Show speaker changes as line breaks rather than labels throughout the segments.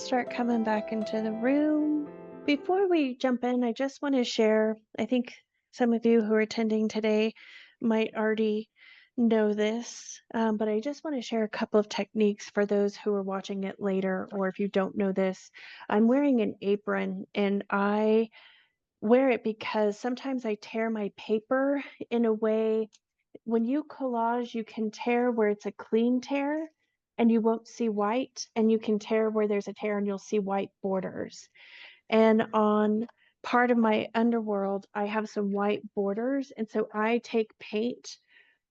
start coming back into the room. Before we jump in, I just want to share. I think some of you who are attending today might already know this, but I just want to share a couple of techniques for those who are watching it later, or if you don't know this. I'm wearing an apron and I wear it because sometimes I tear my paper in a way. When you collage, you can tear where it's a clean tear and you won't see white, and you can tear where there's a tear and you'll see white borders. And on part of my underworld, I have some white borders, and so I take paint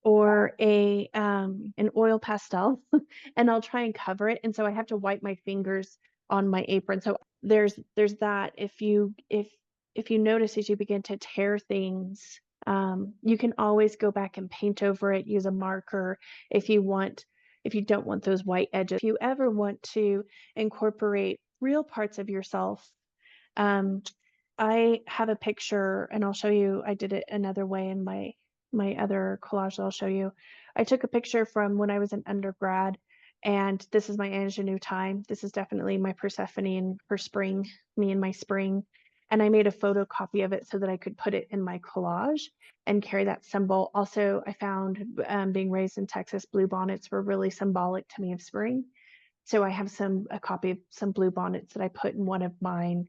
or a an oil pastel and I'll try and cover it, and so I have to wipe my fingers on my apron. So there's that. If you notice as you begin to tear things, you can always go back and paint over it, use a marker if you want, if you don't want those white edges. If you ever want to incorporate real parts of yourself, um, I have a picture, and I'll show you. I did it another way in my other collage that I'll show you. I took a picture from when I was an undergrad, and this is my ingenue time. This is definitely my Persephone and her spring, me and my spring. And I made a photocopy of it so that I could put it in my collage and carry that symbol. Also, I found being raised in Texas, blue bonnets were really symbolic to me of spring. So I have a copy of some blue bonnets that I put in one of mine,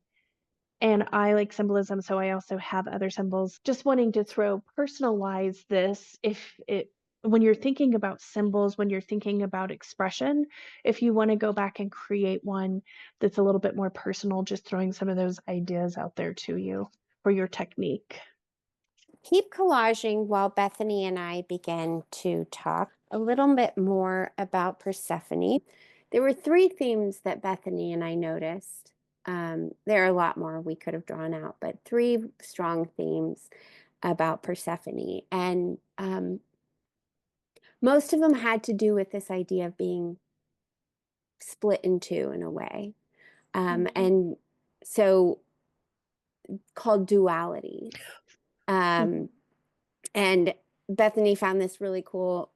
and I like symbolism, so I also have other symbols. Just wanting to personalize this, if it when you're thinking about symbols, when you're thinking about expression, if you want to go back and create one that's a little bit more personal, just throwing some of those ideas out there to you for your technique.
Keep collaging while Bethany and I begin to talk a little bit more about Persephone. There were three themes that Bethany and I noticed. There are a lot more we could have drawn out, but three strong themes about Persephone. And most of them had to do with this idea of being split in two in a way. And so called dualities. Um, And Bethany found this really cool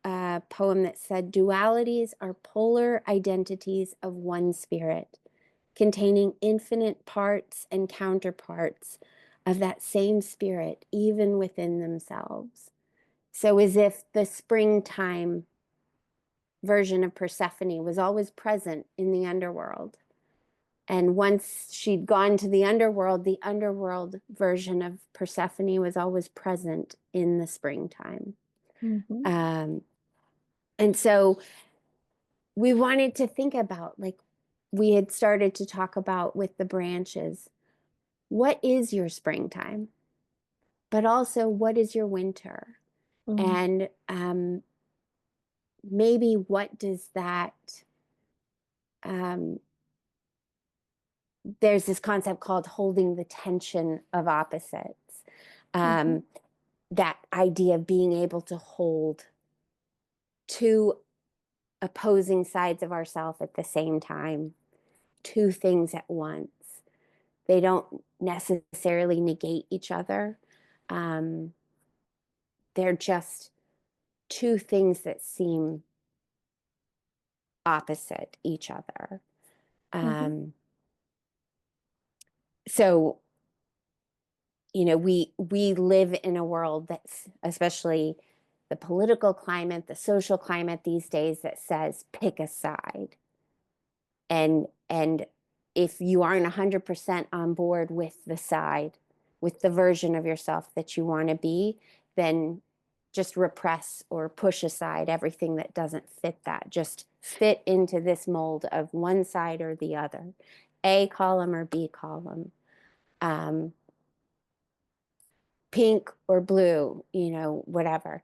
poem that said, dualities are polar identities of one spirit, containing infinite parts and counterparts of that same spirit, even within themselves. So as if the springtime version of Persephone was always present in the underworld. And once she'd gone to the underworld version of Persephone was always present in the springtime.
Mm-hmm.
Um, and so we wanted to think about, like we had started to talk about with the branches, what is your springtime? But also, what is your winter?
Mm-hmm.
And maybe what does that, um, there's this concept called holding the tension of opposites.
Mm-hmm.
Um, that idea of being able to hold two opposing sides of ourselves at the same time, two things at once. They don't necessarily negate each other. Um, they're just two things that seem opposite each other.
Mm-hmm.
Um, so, we live in a world that's, especially the political climate, the social climate these days, that says pick a side. And if you aren't 100% on board with the side, with the version of yourself that you want to be, then just repress or push aside everything that doesn't fit that. Just fit into this mold of one side or the other, A column or B column, um, pink or blue, whatever.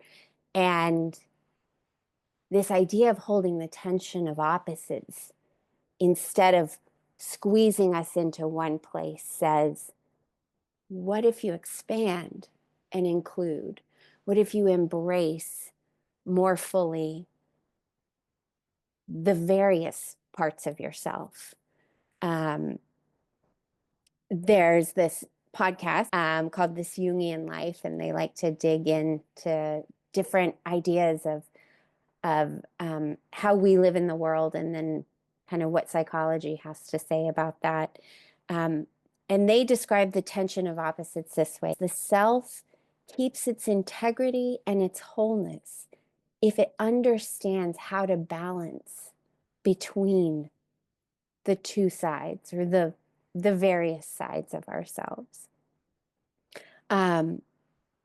And this idea of holding the tension of opposites instead of squeezing us into one place says, what if you expand and include? What if you embrace more fully the various parts of yourself? Um, there's this podcast called This Jungian Life, and they like to dig into different ideas of how we live in the world, and then kind of what psychology has to say about that. Um, and they describe the tension of opposites this way: the self keeps its integrity and its wholeness if it understands how to balance between the two sides, or the various sides of ourselves. Um,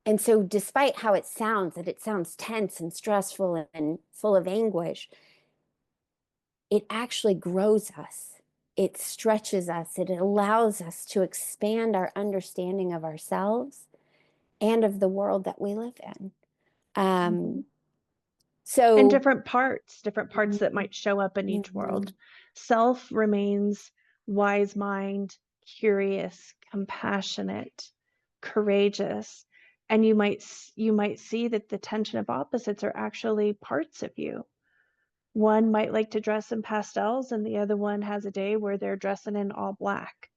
and so, despite how it sounds, that it sounds tense and stressful and full of anguish, it actually grows us. It stretches us. It allows us to expand our understanding of ourselves and of the world that we live in.
Mhm.
Um,
And
so,
different parts that might show up in each
mhm.
world. Self remains wise mind, curious, compassionate, courageous, and you might see that the tension of opposites are actually parts of you. One might like to dress in pastels, and the other one has a day where they're dressing in all black.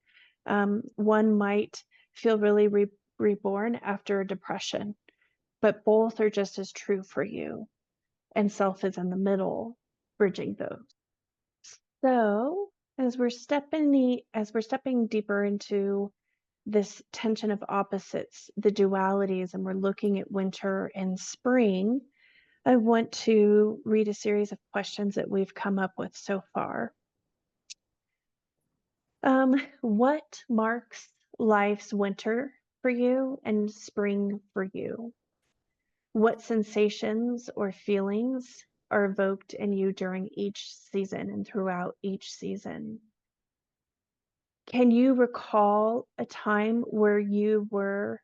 One might feel really reborn after a depression, but both are just as true for you, and self is in the middle, bridging those. So, as we're stepping deeper into this tension of opposites, the dualities, and we're looking at winter and spring, I want to read a series of questions that we've come up with so far. What marks life's winter for you and spring for you? What sensations or feelings are evoked in you during each season and throughout each season? Can you recall a time where you were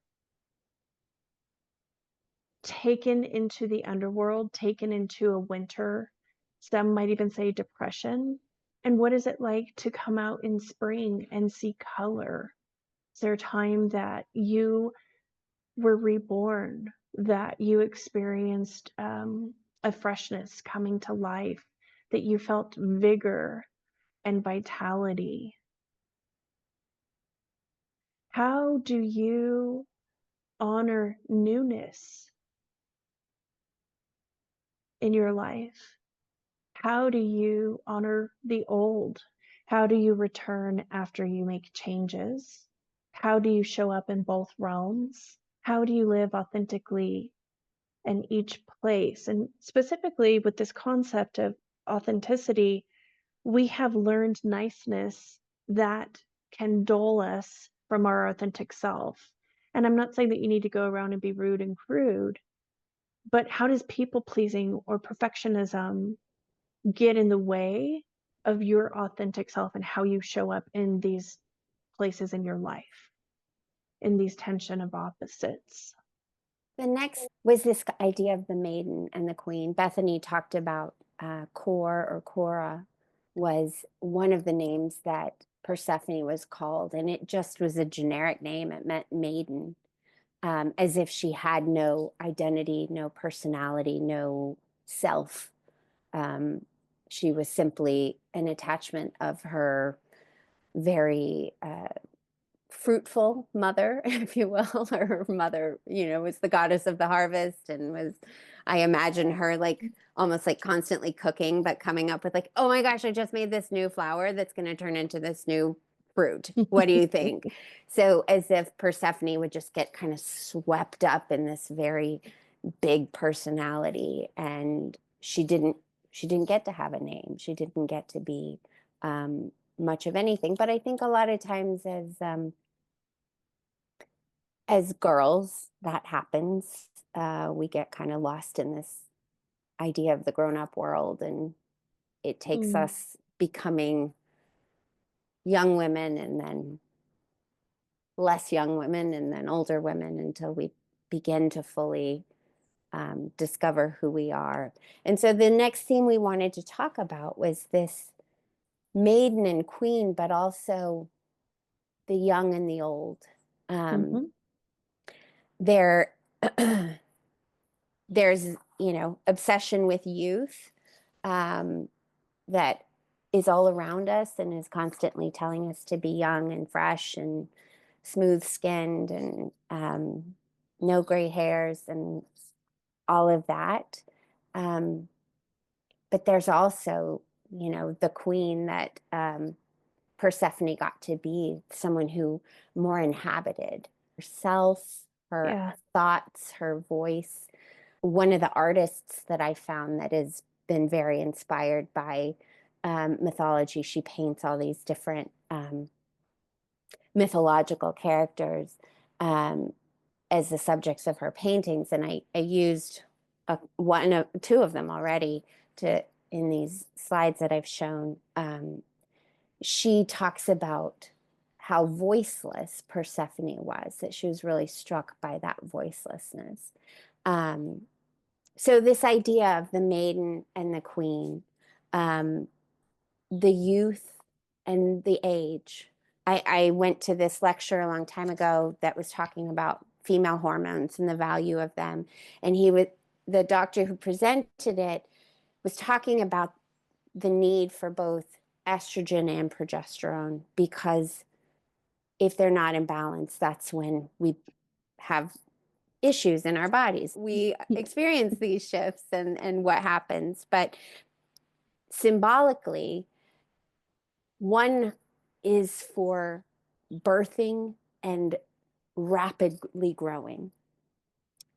taken into the underworld, taken into a winter? Some might even say depression. And what is it like to come out in spring and see color? Is there a time that you were reborn, that you experienced a freshness coming to life, that you felt vigor and vitality? How do you honor newness in your life? How do you honor the old? How do you return after you make changes? How do you show up in both realms? How do you live authentically in each place? And specifically with this concept of authenticity, we have learned niceness that can dull us from our authentic self. And I'm not saying that you need to go around and be rude and crude, but how does people pleasing or perfectionism get in the way of your authentic self and how you show up in these places in your life, in these tension of opposites?
The next was this idea of the maiden and the queen. Bethany talked about Kor, or Cora was one of the names that Persephone was called, and it just was a generic name. It meant maiden, as if she had no identity, no personality, no self. Um, she was simply an attachment of her very fruitful mother, if you will. Her mother, was the goddess of the harvest, and I imagine her like almost like constantly cooking, but coming up with like, oh my gosh, I just made this new flower that's going to turn into this new fruit. What do you think? So as if Persephone would just get kind of swept up in this very big personality, and she didn't get to have a name. She didn't get to be much of anything. But I think a lot of times as girls, that happens. We get kind of lost in this idea of the grown-up world, and it takes
Mm,
us becoming young women, and then less young women, and then older women, until we begin to fully discover who we are. And so the next theme we wanted to talk about was this maiden and queen, but also the young and the old. Um,
mhm,
there, there's obsession with youth, um, that is all around us and is constantly telling us to be young and fresh and smooth skinned, and no gray hairs and all of that. Um, but there's also the queen that Persephone got to be, someone who more inhabited herself, her
Yeah.
thoughts, her voice. One of the artists that I found that has been very inspired by mythology, she paints all these different mythological characters um, as the subjects of her paintings, and I used two of them already to in these slides that I've shown. She talks about how voiceless Persephone was, that she was really struck by that voicelessness. Um, so this idea of the maiden and the queen, um, the youth and the age. I went to this lecture a long time ago that was talking about female hormones and the value of them. And the doctor who presented it was talking about the need for both estrogen and progesterone, because if they're not in balance, that's when we have issues in our bodies. We experience these shifts and what happens. But symbolically, one is for birthing and rapidly growing,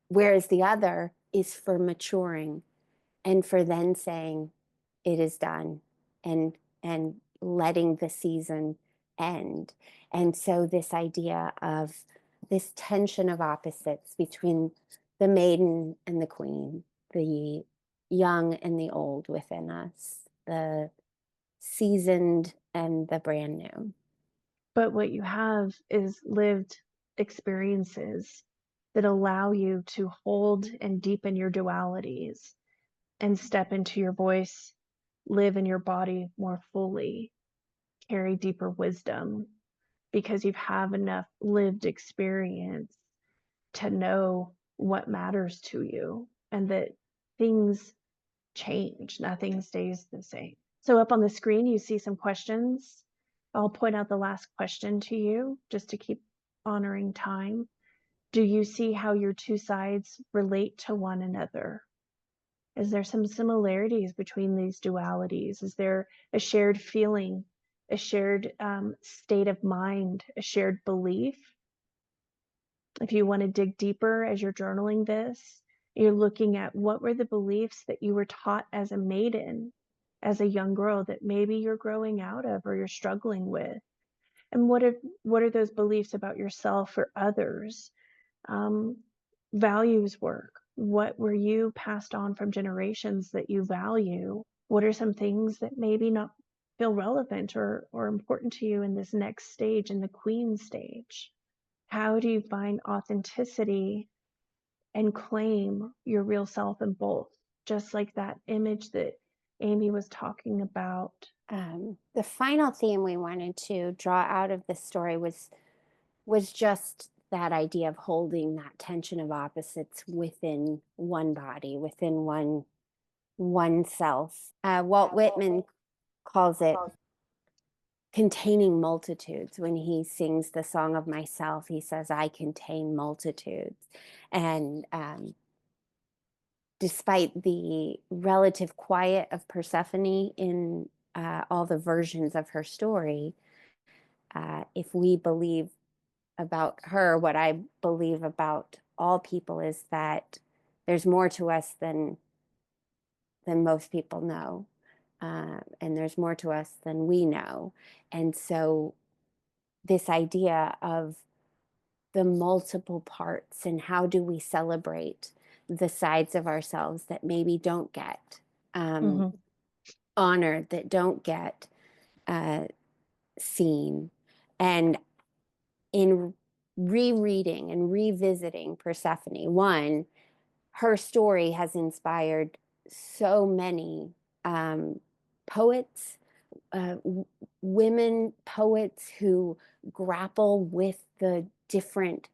whereas the other is for maturing and for then saying it is done and letting the season end. And so this idea of this tension of opposites between the maiden and the queen, the young and the old within us, the seasoned and the brand new.
But what you have is lived experiences that allow you to hold and deepen your dualities and step into your voice, live in your body more fully, carry deeper wisdom because you have enough lived experience to know what matters to you and that things change, nothing stays the same. So up on the screen, you see some questions. I'll point out the last question to you just to keep honoring time. Do you see how your two sides relate to one another? Is there some similarities between these dualities? Is there a shared feeling, a shared state of mind, a shared belief? If you want to dig deeper as you're journaling this, you're looking at what were the beliefs that you were taught as a maiden, as a young girl that maybe you're growing out of or you're struggling with. And what are those beliefs about yourself or others? Um, Values work. What were you passed on from generations that you value? What are some things that maybe not feel relevant or important to you in this next stage, in the queen stage? How do you find authenticity and claim your real self in both? Just like that image that Amy was talking about.
The final theme we wanted to draw out of this story was just that idea of holding that tension of opposites within one body, within one self. Walt Whitman calls it containing multitudes. When he sings the Song of Myself, he says, I contain multitudes. And despite the relative quiet of Persephone in all the versions of her story, if we believe about her, what I believe about all people is that there's more to us than most people know. And there's more to us than we know. And so this idea of the multiple parts and how do we celebrate the sides of ourselves that maybe don't get um,
Mhm.
honored, that don't get uh, seen. And in rereading and revisiting Persephone, one, her story has inspired so many poets, women poets who grapple with the different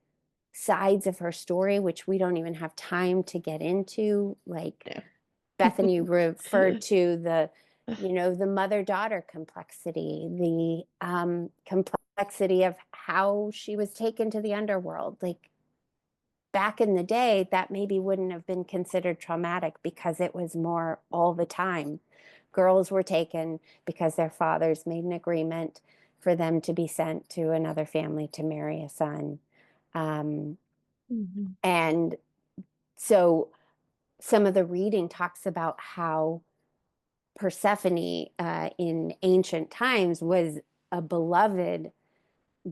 sides of her story, which we don't even have time to get into. Like
Yeah.
Bethany referred to the mother-daughter complexity, the complexity of how she was taken to the underworld. Like back in the day, that maybe wouldn't have been considered traumatic because it was more all the time girls were taken because their fathers made an agreement for them to be sent to another family to marry a son. Um,
Mhm.
and so some of the reading talks about how Persephone in ancient times was a beloved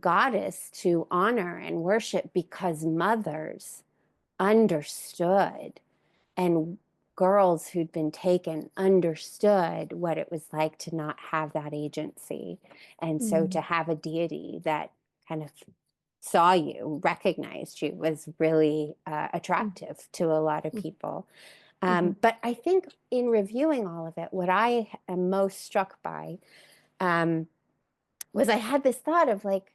goddess to honor and worship because mothers understood, and girls who'd been taken understood what it was like to not have that agency. And so to
Mhm.
have a deity that kind of saw you, recognized you, was really attractive to a lot of
Mhm.
people.
Mhm.
But I think in reviewing all of it, what I am most struck by um, was I had this thought of like,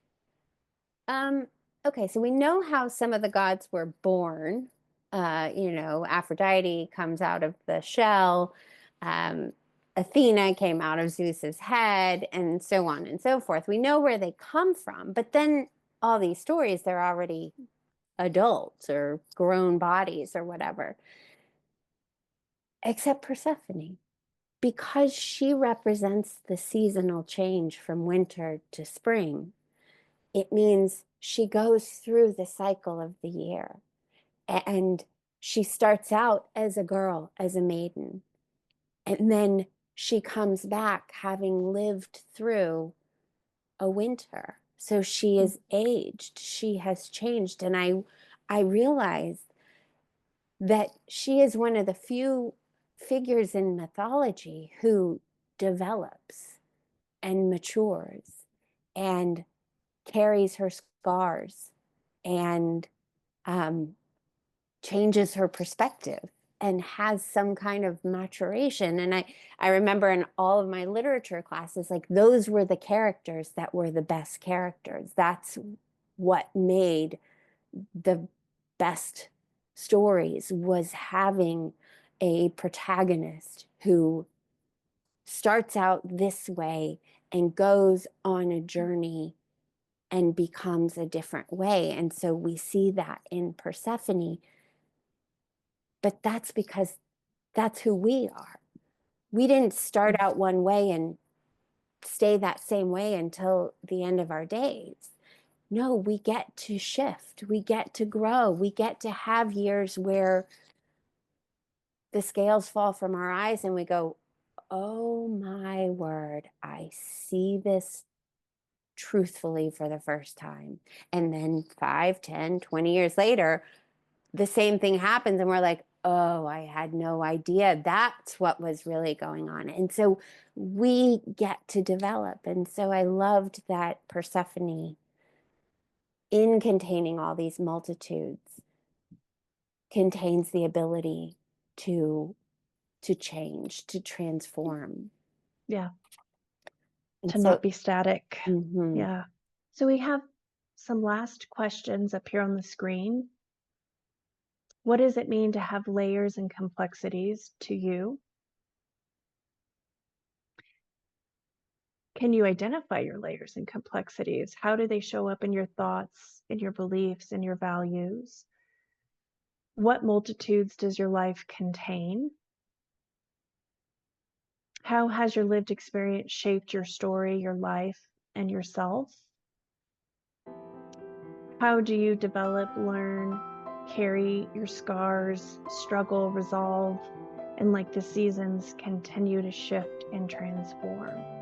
um, okay, so we know how some of the gods were born. Aphrodite comes out of the shell. Um, Athena came out of Zeus's head, and so on and so forth. We know where they come from, but then all these stories, they're already adults or grown bodies or whatever, except Persephone, because she represents the seasonal change from winter to spring. It means she goes through the cycle of the year. And she starts out as a girl, as a maiden. And then she comes back having lived through a winter. So she
Mhm.
is aged, she has changed. And I realized that she is one of the few figures in mythology who develops and matures and carries her scars and um, changes her perspective and has some kind of maturation. And I remember in all of my literature classes, like those were the characters that were the best characters. That's what made the best stories, was having a protagonist who starts out this way and goes on a journey and becomes a different way. And so we see that in Persephone, but that's because that's who we are. We didn't start
Mhm.
out one way and stay that same way until the end of our days. No, we get to shift, we get to grow, we get to have years where the scales fall from our eyes and we go, oh my word, I see this truthfully for the first time. And then 5, 10, 20 years later, the same thing happens and we're like, oh, I had no idea that's what was really going on. And so we get to develop. And so I loved that Persephone, in containing all these multitudes, contains the ability to change, to transform.
Yeah,
And
to not
so
be static.
mhm.
Yeah. So we have some last questions up here on the screen. What does it mean to have layers and complexities to you? Can you identify your layers and complexities? How do they show up in your thoughts, in your beliefs, in your values? What multitudes does your life contain? How has your lived experience shaped your story, your life, and yourself? How do you develop, learn, carry your scars, struggle, resolve, and like the seasons continue to shift and transform?